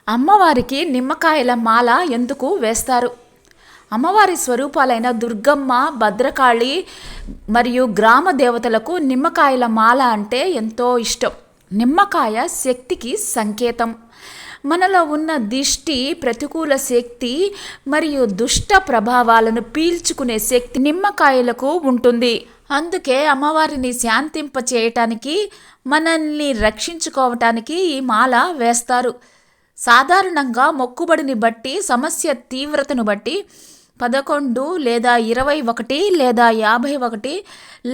అమ్మవారికి నిమ్మకాయల మాల ఎందుకు వేస్తారు? అమ్మవారి స్వరూపాలైన దుర్గమ్మ, భద్రకాళి మరియు గ్రామ దేవతలకు నిమ్మకాయల మాల అంటే ఎంతో ఇష్టం. నిమ్మకాయ శక్తికి సంకేతం. మనలో ఉన్న దిష్టి, ప్రతికూల శక్తి మరియు దుష్ట ప్రభావాలను పీల్చుకునే శక్తి నిమ్మకాయలకు ఉంటుంది. అందుకే అమ్మవారిని శాంతింప చేయటానికి, మనల్ని రక్షించుకోవటానికి ఈ మాల వేస్తారు. సాధారణంగా మొక్కుబడిని బట్టి, సమస్య తీవ్రతను బట్టి 11 లేదా 21 లేదా 51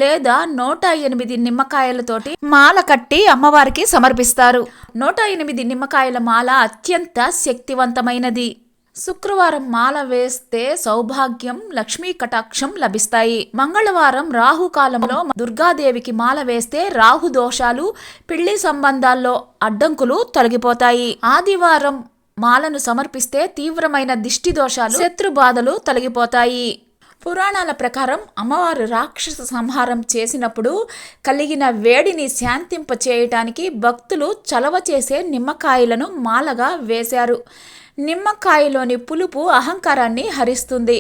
లేదా 108 నిమ్మకాయలతోటి మాల కట్టి అమ్మవారికి సమర్పిస్తారు. 108 నిమ్మకాయల మాల అత్యంత శక్తివంతమైనది. శుక్రవారం మాల వేస్తే సౌభాగ్యం, లక్ష్మీ కటాక్షం లభిస్తాయి. మంగళవారం రాహుకాలంలో దుర్గాదేవికి మాల వేస్తే రాహు దోషాలు, పెళ్లి సంబంధాల్లో అడ్డంకులు తొలగిపోతాయి. ఆదివారం మాలను సమర్పిస్తే తీవ్రమైన దిష్టి దోషాలు, శత్రు బాధలు తొలగిపోతాయి. పురాణాల ప్రకారం అమ్మవారు రాక్షస సంహారం చేసినప్పుడు కలిగిన వేడిని శాంతింప చేయటానికి భక్తులు చలవ చేసే నిమ్మకాయలను మాలగా వేశారు. నిమ్మకాయలోని పులుపు అహంకారాన్ని హరిస్తుంది.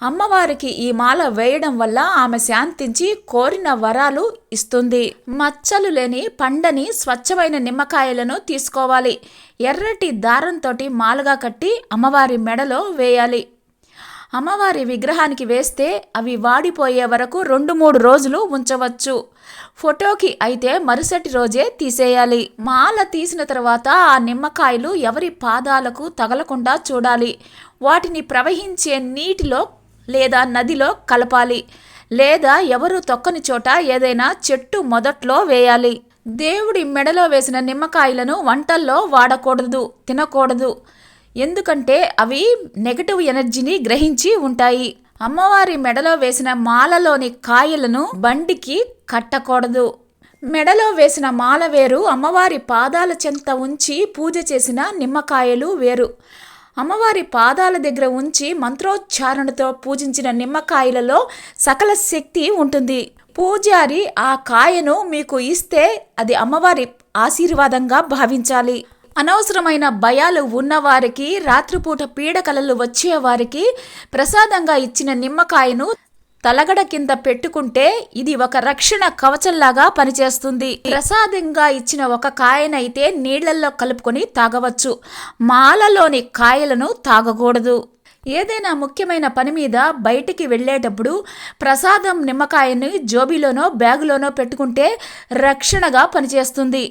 అమ్మవారికి ఈ మాల వేయడం వల్ల ఆమె శాంతించి కోరిన వరాలు ఇస్తుంది. మచ్చలు లేని పండని స్వచ్ఛమైన నిమ్మకాయలను తీసుకోవాలి. ఎర్రటి దారంతో మాలగా కట్టి అమ్మవారి మెడలో వేయాలి. అమ్మవారి విగ్రహానికి వేస్తే అవి వాడిపోయే వరకు 2-3 రోజులు ఉంచవచ్చు. ఫోటోకి అయితే మరుసటి రోజే తీసేయాలి. మాల తీసిన తర్వాత ఆ నిమ్మకాయలు ఎవరి పాదాలకు తగలకుండా చూడాలి. వాటిని ప్రవహించే నీటిలో లేదా నదిలో కలపాలి. లేదా ఎవరు తొక్కని చోట ఏదైనా చెట్టు మొదట్లో వేయాలి. దేవుడి మెడలో వేసిన నిమ్మకాయలను వంటల్లో వాడకూడదు, తినకూడదు. ఎందుకంటే అవి నెగటివ్ ఎనర్జీని గ్రహించి ఉంటాయి. అమ్మవారి మెడలో వేసిన మాలలోని కాయలను బండికి కట్టకూడదు. మెడలో వేసిన మాల వేరు, అమ్మవారి పాదాల చెంత ఉంచి పూజ చేసిన నిమ్మకాయలు వేరు. అమ్మవారి పాదాల దగ్గర ఉంచి మంత్రోచ్చారణతో పూజించిన నిమ్మకాయలలో సకల శక్తి ఉంటుంది. పూజారి ఆ కాయను మీకు ఇస్తే అది అమ్మవారి ఆశీర్వాదంగా భావించాలి. అనవసరమైన భయాలు ఉన్నవారికి, రాత్రిపూట పీడకలలు వచ్చేవారికి ప్రసాదంగా ఇచ్చిన నిమ్మకాయను తలగడ కింద పెట్టుకుంటే ఇది ఒక రక్షణ కవచంలాగా పనిచేస్తుంది. ప్రసాదంగా ఇచ్చిన ఒక కాయనైతే నీళ్లలో కలుపుకొని తాగవచ్చు. మాలలోని కాయలను తాగకూడదు. ఏదైనా ముఖ్యమైన పని మీద బయటికి వెళ్ళేటప్పుడు ప్రసాదం నిమ్మకాయని జోబీలోనో బ్యాగులోనో పెట్టుకుంటే రక్షణగా పనిచేస్తుంది.